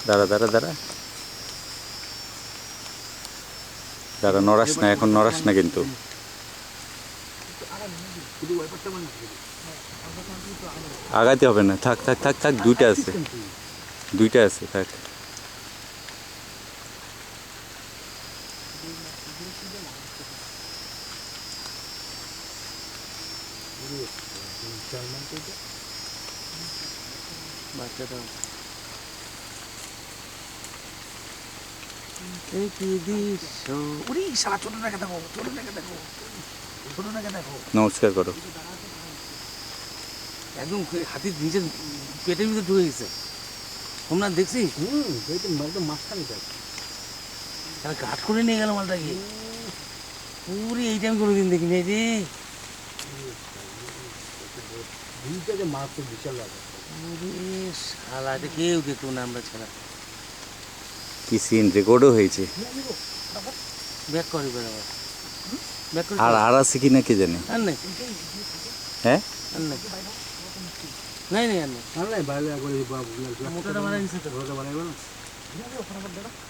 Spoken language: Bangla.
দাঁড়া দাঁড়া দাঁড়া দাঁড়া, নড়াস না, এখন নড়াস না কিন্তু। আগাইতে হবে না, থাক থাক থাক থাক, দুইটা আছে, দুইটা আছে, থাক। নমস্কার করো। একদম হাতির নিচে পেটের ভিতরে ঢুকে গেছে। তোমরা দেখছিস? মাঝখানে তাহলে ঘাট করে নিয়ে গেল মালটাকে। পুরি এইটা আমি কোনোদিন দেখিনি এই রে। মারাত্মক বিশাল শালা, এটা কেউ দেখতো না আমরা ছাড়া। কি সিন রেকর্ডও হয়েছে। ব্যাক করে বেড়াবার আর আর আছে কি না কে জানে। আর নেই, হ্যাঁ আর নেই, নাই নাই, আর নেই। মোটাটা বানাই দিচ্ছে তো।